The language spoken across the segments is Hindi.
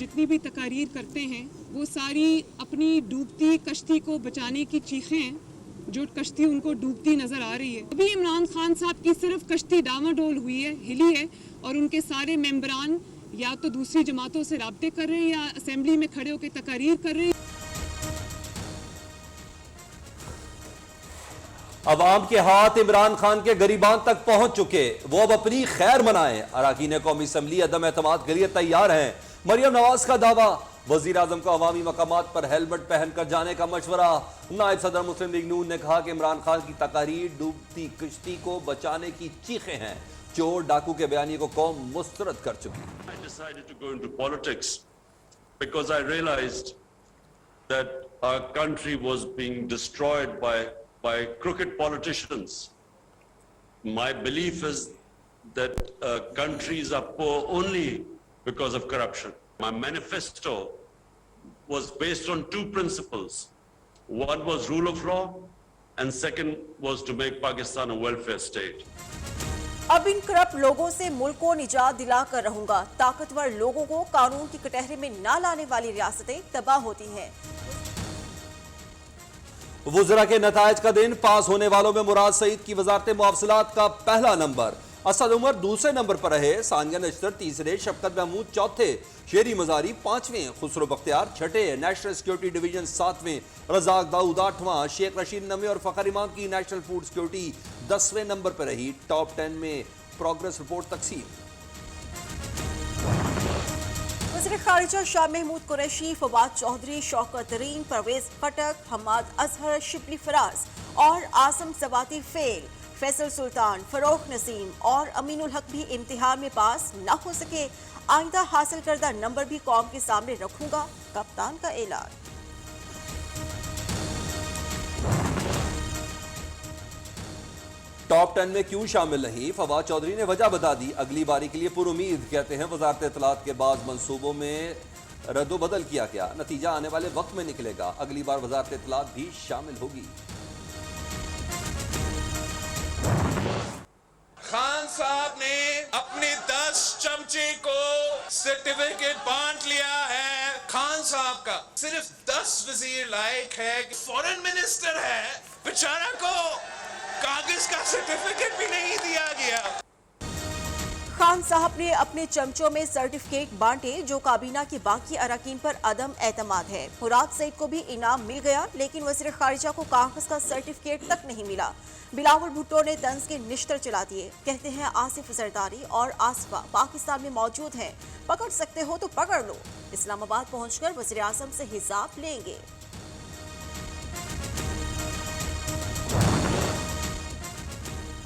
जितनी भी तकारीर करते हैं वो सारी अपनी डूबती कश्ती को बचाने की चीखें हैं, जो कश्ती उनको डूबती नजर आ रही है। अभी इमरान खान साहब की सिर्फ कश्ती डामाडोल हुई है, हिली है, और उनके सारे मेंबरान या तो दूसरी जमातों से राब्ते कर रहे हैं या असेंबली में खड़े होकर तकारीर कर रहे हैं। अवाम के हाथ इमरान खान के गरीबान तक पहुंच चुके, वो अब अपनी खैर मनाएं। अरकान कौमी असम्बली अदम एतमाद के लिए तैयार हैं। मरियम नवाज का दावा, वजीर आजम को अवामी मकामात पर हेलमेट पहनकर जाने का मशवरा। नायब सदर मुस्लिम लीग नून ने कहा कि इमरान खान की तकारीर डूबती कश्ती को बचाने की चीखें हैं। चोर डाकू के बयानी को कौम मुस्तरद कर चुकी। I decided to go into politics because I realized that our country was being destroyed by crooked politicians. My belief is that countries are poor only because of corruption. My manifesto was based on two principles. One was rule of law and second was to make Pakistan a welfare state. अब इन करप्ट लोगों से मुल्क को निजात दिला कर रहूंगा। ताकतवर लोगों को कानून की कटहरे में ना लाने वाली रियासतें तबाह होती हैं। वुज़रा के नतायज का दिन, पास होने वालों में मुराद सईद की वजारत मुआवसलात का पहला नंबर, असद उमर दूसरे नंबर पर रहे, सानिया नश्तर तीसरे, शफकत महमूद चौथे, शेरी मजारी पांचवें, खुसरो बख्तियार छठे, नेशनल सिक्योरिटी डिवीजन सातवें, रजाक दाऊद आठवां, शेख रशीद नवे और फखर इमाम की नेशनल फूड सिक्योरिटी 10वें नंबर पर रही। टॉप 10 में प्रोग्रेस रिपोर्ट तकसीम। वज़ीर खारिजा शाह महमूद कुरैशी, फवाद चौधरी, शौकत तरीन, परवेज खटक, हम्माद अजहर, शिबली फराज और आसम सवाती फेल, फैसल सुल्तान, फरोख नसीम और अमीनुल हक भी इम्तिहान में पास न हो सके। आइंदा हासिल करदा नंबर भी कौम के सामने रखूंगा, कप्तान का ऐलान। टॉप 10 में क्यों शामिल नहीं, फवाद चौधरी ने वजह बता दी। अगली बारी के लिए पुरुमीद, कहते हैं वजारत इत्तलात के बाद मंसूबों में रद्दोबदल किया गया, नतीजा आने वाले वक्त में निकलेगा। अगली बार वजारत इत्तलात भी शामिल होगी। खान साहब ने अपने 10 चमचे को सर्टिफिकेट बांट लिया है। खान साहब का सिर्फ 10 वजीर लायक है, फॉरेन मिनिस्टर है, बेचारा को कागज का सर्टिफिकेट भी नहीं दिया गया। खान साहब ने अपने चमचों में सर्टिफिकेट बांटे, जो काबीना के बाकी अरकान पर अदम एतमाद है। मुराद सईद को भी इनाम मिल गया, लेकिन वज़ीर खारिजा को कागज का सर्टिफिकेट तक नहीं मिला। बिलावल भुट्टो ने तंज के निश्तर चला दिए, कहते हैं आसिफ जरदारी और आसफा पाकिस्तान में मौजूद हैं, पकड़ सकते हो तो पकड़ लो। इस्लामाबाद पहुंचकर वज़ीर आज़म से हिसाब लेंगे।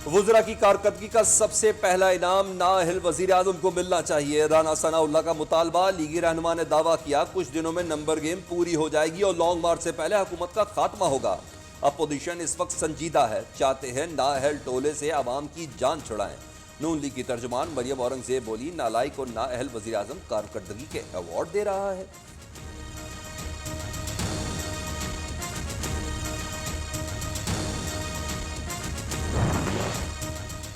वुज़रा की कारकर्दगी का सबसे पहला इनाम नाअहल वज़ीर आज़म को मिलना चाहिए। राना सनाउल्लाह का मुतालबा। लीगी रहनुमा ने दावा किया कुछ दिनों में नंबर गेम पूरी हो जाएगी और लॉन्ग मार्च से पहले हुकूमत का खात्मा होगा। अपोजिशन इस वक्त संजीदा है, चाहते हैं नाअहल टोले से आवाम की जान छुड़ाएं। नून लीग की तर्जुमान मरियम औरंगजेब बोली, नालायक और नाअहल वज़ीर आज़म कारकर्दगी के अवार्ड दे रहा है।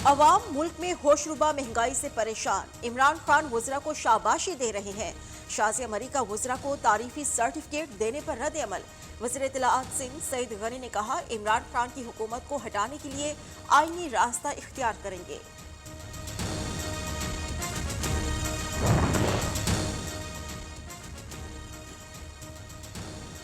अवाम मुल्क में होशरुबा महंगाई से परेशान। इमरान खान वज़रा को शाबाशी दे रहे हैं। शाज़िया मरी का वज़रा को तारीफी सर्टिफिकेट देने पर रद्द अमल। वज़ीर इत्तलाआत सिंह सईद गनी ने कहा, इमरान खान की हुकूमत को हटाने के लिए आईनी रास्ता इख्तियार करेंगे।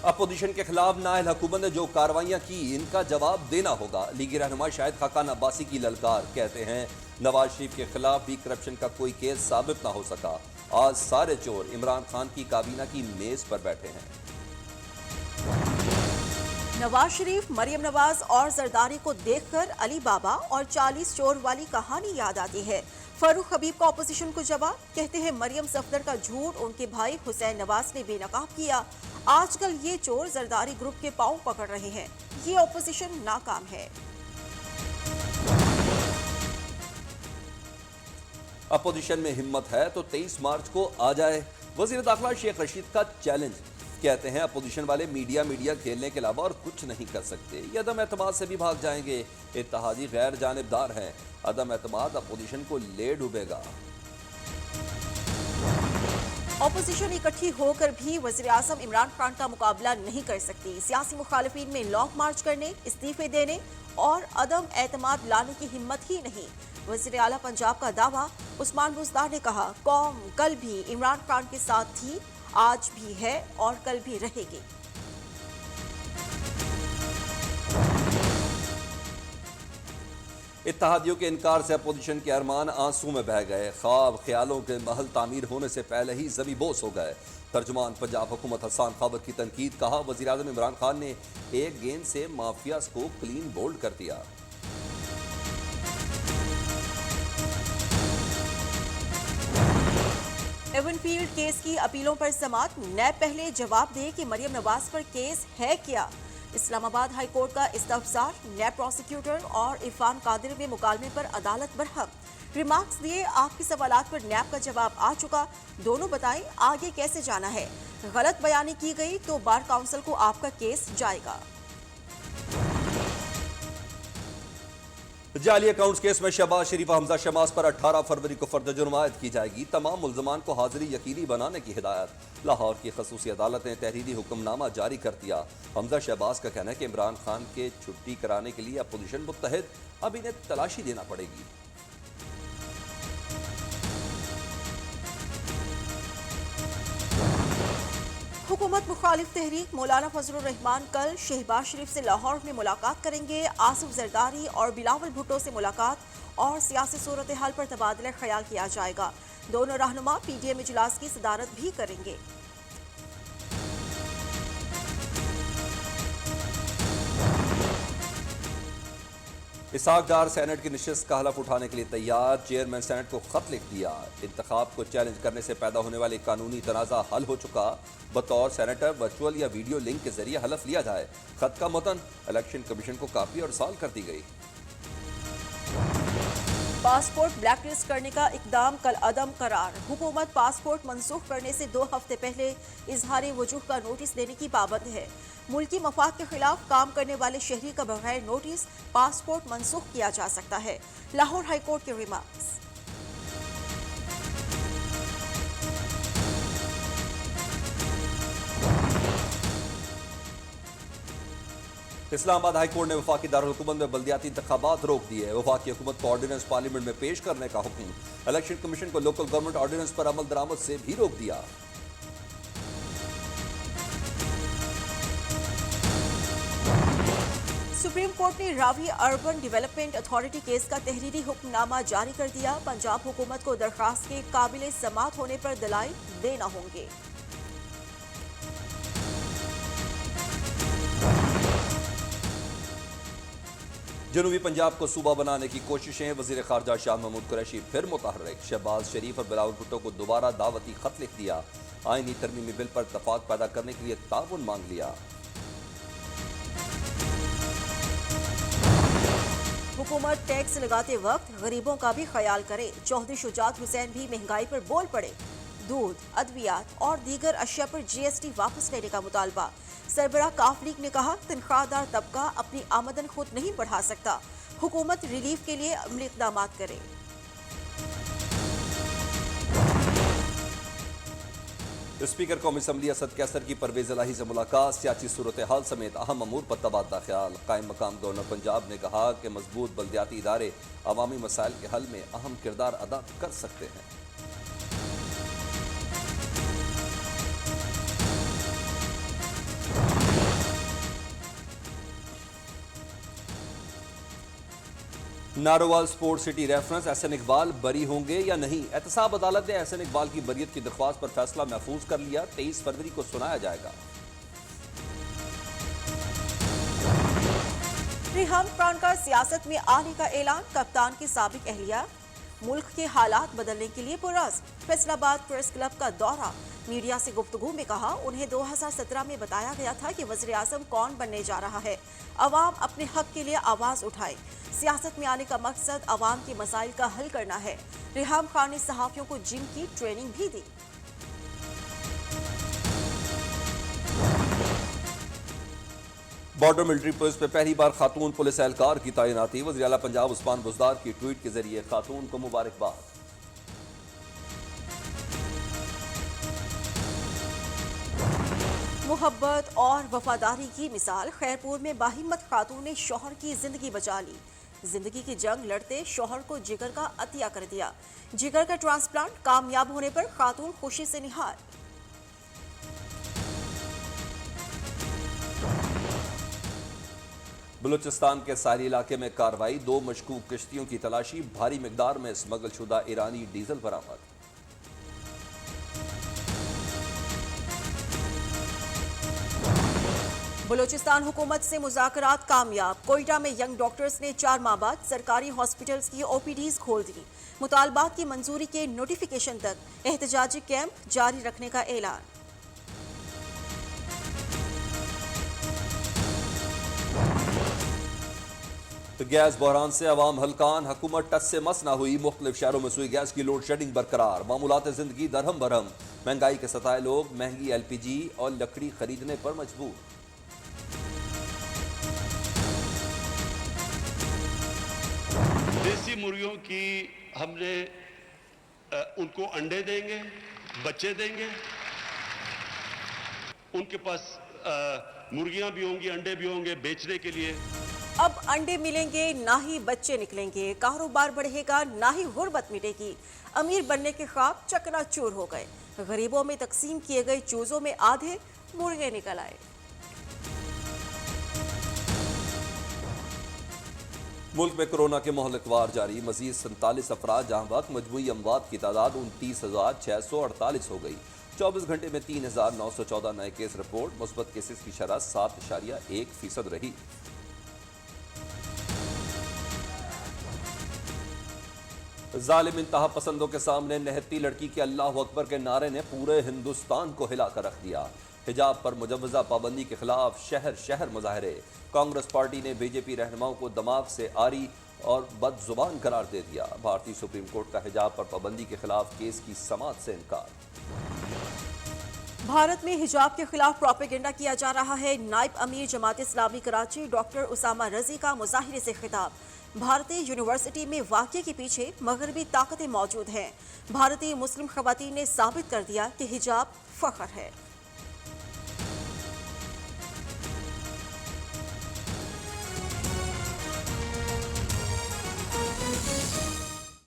अपोजिशन के खिलाफ नाअहल हुकूमत ने जो कार्रवाइयां की, इनका जवाब देना होगा। लीगी रहनुमा शाहिद खाकान अब्बासी की ललकार, कहते हैं नवाज शरीफ के खिलाफ भी करप्शन का कोई केस साबित ना हो सका। आज सारे चोर इमरान खान की काबीना की मेज पर बैठे हैं। नवाज शरीफ, मरियम नवाज और जरदारी को देखकर अली बाबा और 40 चोर वाली कहानी याद आती है। फरूख हबीब का ऑपोजिशन को जवाब, कहते हैं मरियम सफदर का झूठ उनके भाई हुसैन नवाज ने बेनकाब किया। आजकल ये चोर जरदारी ग्रुप के पांव पकड़ रहे हैं। ये ऑपोजिशन नाकाम है। अपोजिशन में हिम्मत है तो 23 मार्च को आ जाए। वजीर दाखिला शेख रशीद का चैलेंज, कहते हैं अपोजिशन वाले मीडिया खेलने के अलावा और कुछ नहीं कर सकते। ये अदम एतमाद से भी भाग जाएंगे। इत्तेहादी गैर जानिबदार हैं। अदम एतमाद अपोजिशन को ले डूबेगा। ऑपोजिशन इकट्ठी होकर भी वज़ीर आज़म इमरान खान का मुकाबला नहीं कर सकती। सियासी मुखालिफिन में लॉन्ग मार्च करने, इस्तीफे देने और अदम एतमाद लाने की हिम्मत ही नहीं। वज़ीर आला पंजाब का दावा, उस्मान बुज़दार ने कहा, कौम कल भी इमरान खान के साथ थी, आज भी है और कल भी रहेगी। इत्तेहादियों के इनकार से अपोजिशन के अरमान आंसू में बह गए। ख्वाब ख्यालों के महल तामीर होने से पहले ही ज़मी बोस हो गए। तर्जुमान पंजाब हुकूमत हसन खाबर की तनकीद, कहा वज़ीर आज़म इमरान खान ने एक गेंद से माफियाज को क्लीन बोल्ड कर दिया। एवनफील्ड केस की अपीलों पर समाअत, नैब पहले जवाब दे कि मरियम नवाज पर केस है क्या। इस्लामाबाद हाई कोर्ट का इस्तफसार, नैब प्रोसिक्यूटर और इरफान कादिर में मुकालमे पर अदालत बरहम। रिमार्क्स दिए, आपके सवालात पर नैब का जवाब आ चुका, दोनों बताएं आगे कैसे जाना है। गलत बयानी की गई तो बार काउंसिल को आपका केस जाएगा। जाली अकाउंट्स केस में शहबाज शरीफ हमजा शमास पर 18 फरवरी को फर्द जुर्म आयद की जाएगी। तमाम मुल्ज़मान को हाजिरी यकीनी बनाने की हिदायत। लाहौर की खसूसी अदालत ने तहरीरी हुक्मनामा जारी कर दिया। हमजा शहबाज का कहना है कि इमरान खान के छुट्टी कराने के लिए अपोजिशन मुत्तहिद, अब इन्हें तलाशी देना पड़ेगी। हुकूमत मुखालिफ तहरीक मौलाना फजलुर रहमान कल शहबाज शरीफ से लाहौर में मुलाकात करेंगे। आसिफ जरदारी और बिलावल भुट्टो से मुलाकात और सियासी सूरत हाल पर तबादला ख्याल किया जाएगा। दोनों रहनुमा पीडीएम इजलास की सदारत भी करेंगे। इसहाक डार सेनेट की नशिस्त का हलफ उठाने के लिए तैयार। चेयरमैन सेनेट को खत लिख दिया। इंतखाब को चैलेंज करने से पैदा होने वाले कानूनी तनाज़ा हल हो चुका। बतौर सेनेटर वर्चुअल या वीडियो लिंक के जरिए हलफ लिया जाए। खत का मतन इलेक्शन कमीशन को कापी और साल कर दी गई। पासपोर्ट ब्लैकलिस्ट करने का इकदाम कल अदम करार। हुकूमत पासपोर्ट मनसूख करने से 2 हफ्ते पहले इजहार वजूह का नोटिस देने की पाबंद है। मुल्की मफाद के खिलाफ काम करने वाले शहरी का बगैर नोटिस पासपोर्ट मनसूख किया जा सकता है। लाहौर हाई कोर्ट के रिमार्क्स। इस्लामाबाद हाई कोर्ट ने वफाकी दारुल हुकूमत में बल्दियाती इंतखाबात रोक दिए। वफाकी हुकूमत को ऑर्डिनेंस पार्लियामेंट में पेश करने का हुक्म। इलेक्शन कमीशन को लोकल गवर्नमेंट ऑर्डिनेंस पर अमल दरामद से भी रोक दिया। सुप्रीम कोर्ट ने Ravi urban development authority case का तहरीरी हुक्मनामा जारी कर दिया। पंजाब हुकूमत को दरखास्त के काबिल समाअत होने पर दलाइल देना होंगे। जनूबी पंजाब को सूबा बनाने की कोशिशें। वजीर खारजा शाह महमूद कुरैशी फिर मुतहर्रिक। शहबाज शरीफ और बिलावल भुट्टो को दोबारा दावती खत लिख दिया। आईनी तरमीमी बिल पर इत्तफाक पैदा करने के लिए ताउन मांग लिया। हुकूमत टैक्स लगाते वक्त गरीबों का भी ख्याल करे। चौधरी शुजात हुसैन भी महंगाई पर बोल पड़े। दूध, अद्वियात और दीगर अशिया पर जीएसटी वापस लेने का मुतालबा। सरबराह काफ लीग ने कहा, तनख्वाहदार तबका अपनी आमदन खुद नहीं बढ़ा सकता, हुकूमत रिलीफ के लिए अमली इक़दाम करे। स्पीकर कौमी असम्बली असद कैसर की परवेज इलाही से मुलाकात। सियासी सूरत हाल समेत अहम अमूर पर तबादला ख्याल। कायम मकाम गवर्नर पंजाब ने कहा कि मजबूत बल्दियाती इदारे अवामी मसाइल के हल में अहम किरदार अदा कर सकते हैं। Narowal sport city reference Ahsan Iqbal बरी होंगे या नहीं। एहतसाब अदालत ने एहसन इकबाल की बरियत की दरख्वास्त पर फैसला महफूज कर लिया। 23 फरवरी को सुनाया जाएगा। रिहान खान का सियासत में आने का ऐलान। कप्तान की साबिक अहलिया मुल्क के हालात बदलने के लिए पुरअज़्म। फैसलाबाद प्रेस क्लब का दौरा। मीडिया से गुफ्तगू में कहा, उन्हें 2017 में बताया गया था कि वज़ीर आज़म कौन बनने जा रहा है। अवाम अपने हक के लिए आवाज़ उठाए। सियासत में आने का मकसद अवाम के मसाइल का हल करना है। रिहान खान ने सहाफ़ियों को जिम की ट्रेनिंग भी दी। बॉर्डर मिलिट्री पुलिस पे पहली बार खातून पुलिस एहलकार की तैनाती। वज़ीर आला पंजाब उस्मान बुज़दार की ट्वीट के जरिए खातून को मुबारकबाद। मोहब्बत और वफादारी की मिसाल खैरपुर में बाहिम्मत खातून ने शौहर की जिंदगी बचा ली। जिंदगी की जंग लड़ते शौहर को जिगर का अतिया कर दिया। जिगर का ट्रांसप्लांट कामयाब होने पर खातून खुशी से निहार। बलूचिस्तान के सारी इलाके में कार्रवाई, 2 मशकूक किश्तियों की तलाशी, भारी मिकदार में स्मगलशुदा ईरानी डीजल बरामद। बलूचिस्तान हुकूमत से मुज़ाकरात कामयाब। कोयटा में यंग डॉक्टर्स ने 4 माह बाद सरकारी हॉस्पिटल्स की ओपीडीज खोल दी। मुतालबात की मंजूरी के नोटिफिकेशन तक एहतजाजी कैंप जारी रखने का ऐलान। तो गैस बहरान से अवाम हलकान, हुकूमत टस से मस ना हुई, मुख्तलिफ शहरों में सुई गैस की लोड शेडिंग बरकरार, मामूलात जिंदगी दरहम बरहम, महंगाई के सताए लोग महंगी LPG और लकड़ी खरीदने पर मजबूर। देसी मुर्गियों की हमने उनको अंडे देंगे, बच्चे देंगे, उनके पास मुर्गियां भी होंगी, अंडे भी होंगे बेचने के लिए। अब अंडे मिलेंगे ना ही बच्चे निकलेंगे, कारोबार बढ़ेगा ना ही गुर्बत मिटेगी। अमीर बनने के ख्वाब चकनाचूर हो गए। गरीबों में तकसीम किए गए चूजों में आधे मुर्गे निकल आए। मुल्क में कोरोना के मोहलकवार जारी, मजीद 47 अफराद जहां वक्त मजमूई अमवात की तादाद 29,648 हो गई। 24 घंटे में 3,914 नए केस रिपोर्ट, मुस्बत केसेस की शरह 7.1% रही। जालिम इंतहा पसंदों के सामने निहत्ती लड़की के अल्लाह अकबर के नारे ने पूरे हिंदुस्तान को हिलाकर रख दिया। हिजाब पर मुजव्वजा पाबंदी के खिलाफ शहर शहर मुजाहरे। कांग्रेस पार्टी ने बीजेपी रहनुमाओं को दिमाग से आरी और बदजुबान करार दे दिया। भारतीय सुप्रीम कोर्ट का हिजाब पर पाबंदी के खिलाफ केस की समाअत से इनकार। भारत में हिजाब के खिलाफ प्रोपेगेंडा किया जा रहा है। नायब अमीर जमात इस्लामी कराची डॉक्टर उसामा रजी का मुजाहिरे से खिताब। भारतीय यूनिवर्सिटी में वाक़ये के पीछे मगरबी ताकतें मौजूद हैं। भारतीय मुस्लिम ख़वातीन ने साबित कर दिया कि हिजाब फ़ख्र है।